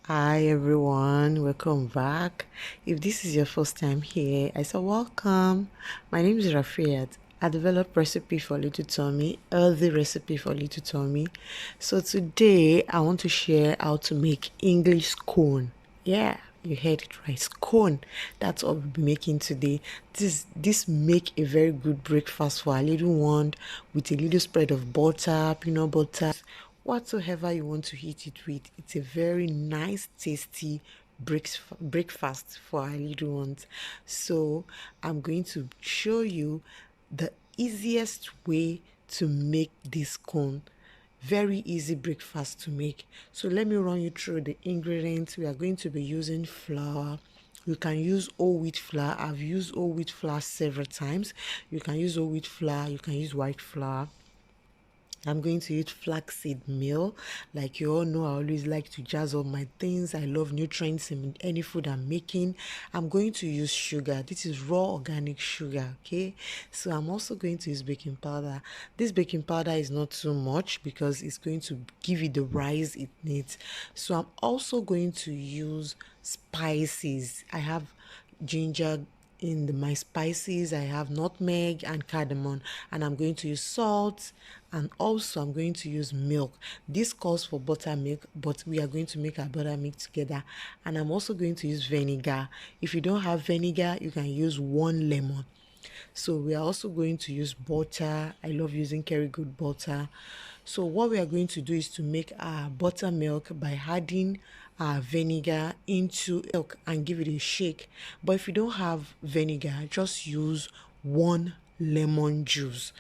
Hi everyone, welcome back. If this is your first time here, I say welcome. My name is Rafiat. I develop recipe for little tummy, healthy recipe for little tummy. So today I want to share how to make English scone. Yeah, you heard it right, scone. That's what we'll be making today. This make a very good breakfast for a little one with a little spread of butter, peanut butter, whatsoever you want to eat it with. It's a very nice, tasty breakfast for our little ones. So I'm going to show you the easiest way to make this cone. Very easy breakfast to make. So let me run you through the ingredients. We are going to be using flour. You can use whole wheat flour. I've used whole wheat flour several times. You can use whole wheat flour. You can use white flour. I'm going to use flaxseed meal. Like you all know, I always like to jazz up my things. I love nutrients in any food I'm making. I'm going to use sugar. This is raw organic sugar, okay? So I'm also going to use baking powder. This baking powder is not too much because it's going to give it the rise it needs. So I'm also going to use spices. I have ginger in my spices. I have nutmeg and cardamom, and I'm going to use salt, and also I'm going to use milk. This calls for buttermilk, but we are going to make our buttermilk together. And I'm also going to use vinegar. If you don't have vinegar, you can use one lemon. So we are also going to use butter. I love using Kerrygold butter. So what we are going to do is to make our buttermilk by adding our vinegar into milk and give it a shake. But if you don't have vinegar, just use one lemon juice.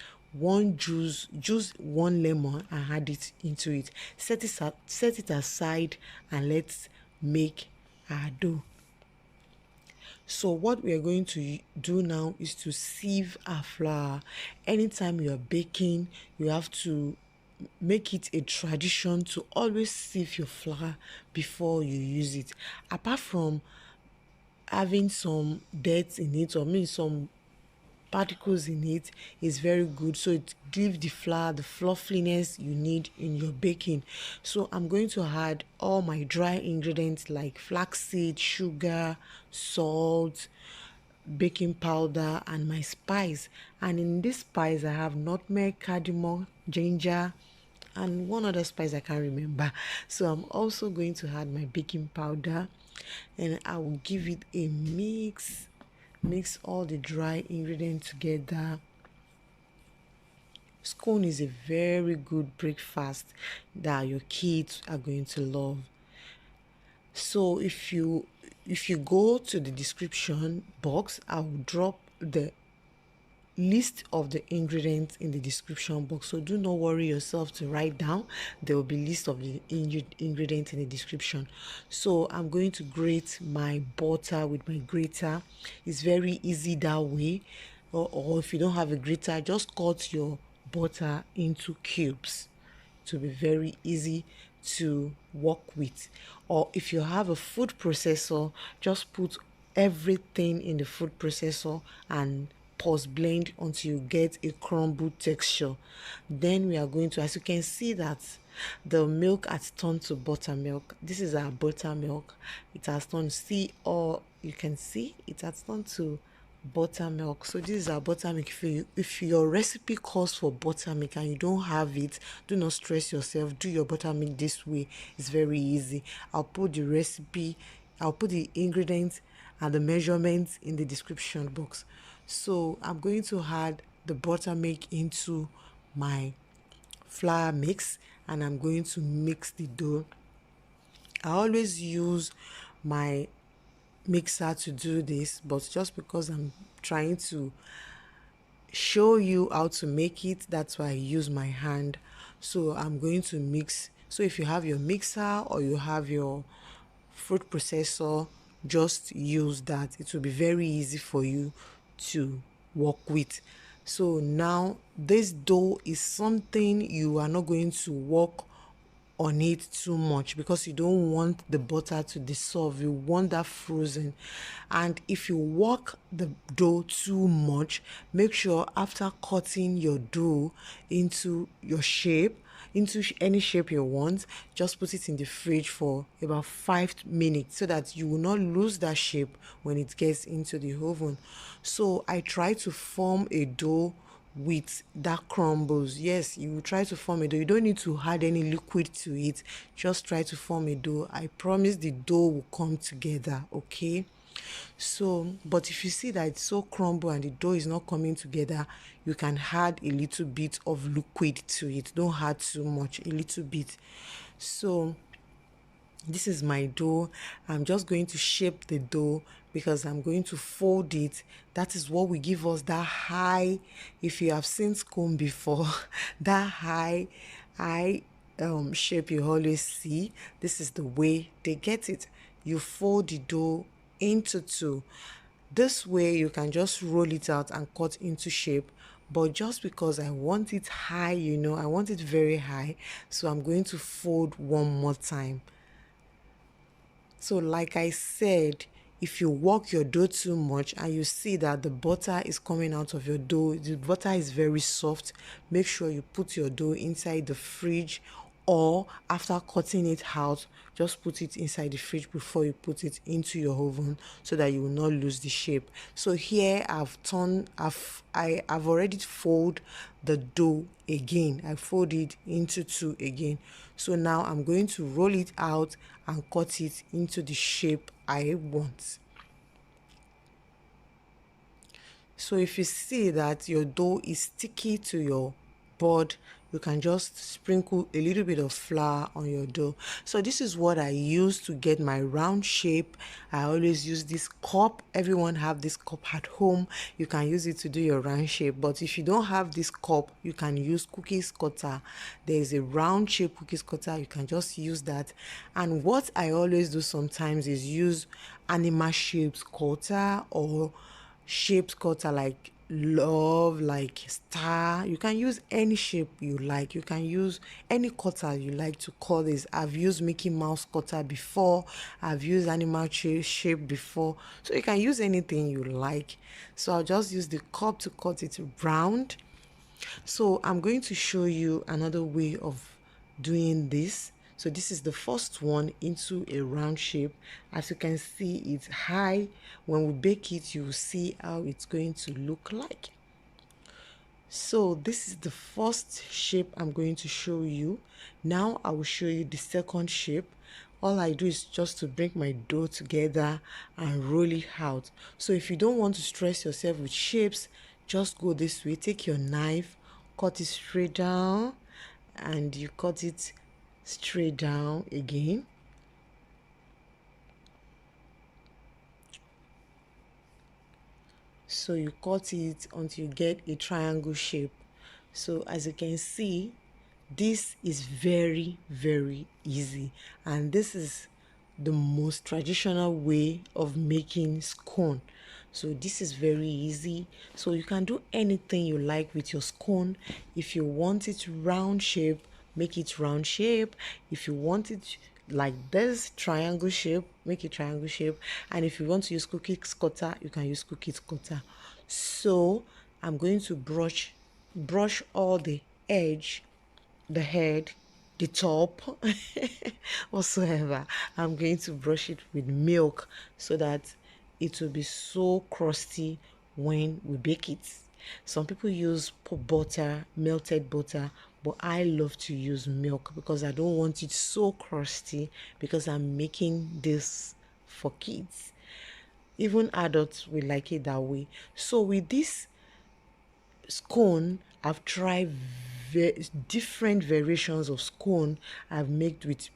Juice one lemon and add it into it. Set it aside and let's make our dough. So what we are going to do now is to sieve our flour. Anytime you are baking, you have to make it a tradition to always sieve your flour before you use it. Apart from having some dirt in it or maybe some particles in it, is very good, so it gives the flour the fluffiness you need in your baking. So I'm going to add all my dry ingredients like flaxseed, sugar, salt, baking powder, and my spice. And in this spice I have nutmeg, cardamom, ginger, and one other spice I can't remember. So I'm also going to add my baking powder, and I will give it a mix all the dry ingredients together. Scone is a very good breakfast that your kids are going to love. So if you go to the description box, I will drop the list of the ingredients in the description box, so do not worry yourself to write down. There will be list of the ingredients in the description. So I'm going to grate my butter with my grater. It's very easy that way, or if you don't have a grater, just cut your butter into cubes. To be very easy to work with. Or if you have a food processor, just put everything in the food processor and pulse blend until you get a crumbled texture. Then we are going to, as you can see, that the milk has turned to buttermilk. This is our buttermilk. It has turned, see, or you can see it has turned to buttermilk. So this is our buttermilk. If your recipe calls for buttermilk and you don't have it, do not stress yourself. Do your buttermilk this way. It's very easy. I'll put the ingredients and the measurements in the description box. So I'm going to add the buttermilk into my flour mix, and I'm going to mix the dough. I always use my mixer to do this, but just because I'm trying to show you how to make it, that's why I use my hand. So I'm going to mix. So if you have your mixer or you have your food processor, just use that. It will be very easy for you to work with. So now this dough is something you are not going to work on it too much because you don't want the butter to dissolve. You want that frozen. And if you work the dough too much, make sure after cutting your dough into your shape, into any shape you want. Just put it in the fridge for about 5 minutes so that you will not lose that shape when it gets into the oven. So I try to form a dough with that crumbles. Yes, you try to form a dough. You don't need to add any liquid to it. Just try to form a dough. I promise the dough will come together, okay? So, but if you see that it's so crumble and the dough is not coming together, you can add a little bit of liquid to it. Don't add too much, a little bit. So this is my dough. I'm just going to shape the dough because I'm going to fold it. That is what will give us that high, if you have seen scone before, that high shape you always see. This is the way they get it. You fold the dough into two. This way you can just roll it out and cut into shape. But just because I want it high, I want it very high, so I'm going to fold one more time. So like I said, if you work your dough too much and you see that the butter is coming out of your dough, the butter is very soft, make sure you put your dough inside the fridge, or after cutting it out, just put it inside the fridge before you put it into your oven so that you will not lose the shape. So here I've already fold the dough again. I fold it into two again. So now I'm going to roll it out and cut it into the shape I want. So if you see that your dough is sticky to your board, you can just sprinkle a little bit of flour on your dough. So this is what I use to get my round shape. I always use this cup. Everyone have this cup at home. You can use it to do your round shape. But if you don't have this cup, you can use cookies cutter. There is a round shape cookies cutter. You can just use that. And what I always do sometimes is use animal shapes cutter or shapes cutter like love, like star. You can use any shape you like. You can use any cutter you like to cut this. I've used Mickey Mouse cutter before. I've used animal shape before. So you can use anything you like. So I'll just use the cup to cut it round. So I'm going to show you another way of doing this. So this is the first one into a round shape. As you can see, it's high. When we bake it, you will see how it's going to look like. So this is the first shape I'm going to show you. Now I will show you the second shape. All I do is just to bring my dough together and roll it out. So if you don't want to stress yourself with shapes, just go this way. Take your knife, cut it straight down, and you cut it straight down again. So you cut it until you get a triangle shape. So as you can see, this is very, very easy, and this is the most traditional way of making scone. So this is very easy. So you can do anything you like with your scone. If you want it round shape, make it round shape. If you want it like this triangle shape, make it triangle shape. And if you want to use cookie cutter, you can use cookie cutter. So I'm going to brush all the edge, the head, the top, whatsoever. I'm going to brush it with milk so that it will be so crusty when we bake it. Some people use butter, melted butter, but I love to use milk because I don't want it so crusty, because I'm making this for kids. Even adults will like it that way. So with this scone, I've tried different variations of scone. I've made with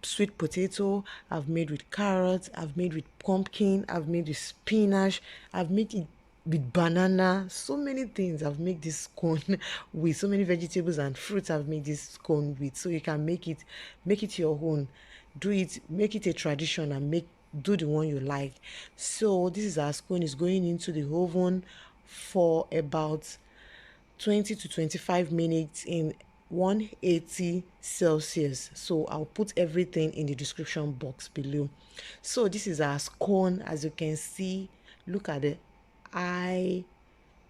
sweet potato, I've made with carrots, I've made with pumpkin, I've made with spinach, I've made it with banana. So many things I've made this scone with. So many vegetables and fruits I've made this scone with. So you can make it your own. Do it, make it a tradition, and do the one you like. So this is our scone. Is going into the oven for about 20 to 25 minutes in 180 Celsius. So I'll put everything in the description box below. So this is our scone. As you can see, look at the eye,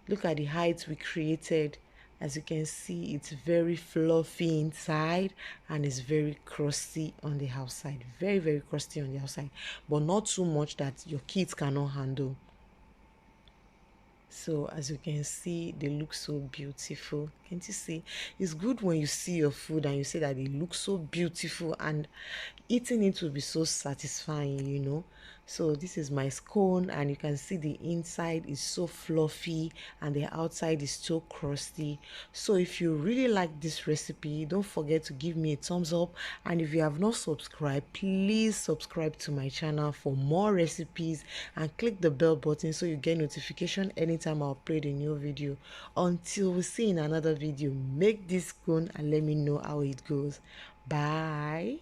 look at the height we created, As you can see, it's very fluffy inside and it's very crusty on the outside. Very, very crusty on the outside, but not too much that your kids cannot handle. So as you can see, they look so beautiful. Can't you see? It's good when you see your food and you say that it looks so beautiful, and eating it will be so satisfying, you know. So this is my scone, and you can see the inside is so fluffy and the outside is so crusty. So if you really like this recipe, don't forget to give me a thumbs up, and if you have not subscribed, please subscribe to my channel for more recipes and click the bell button so you get notification anytime I upload a new video. Until we see in another video, make this scone and let me know how it goes. Bye.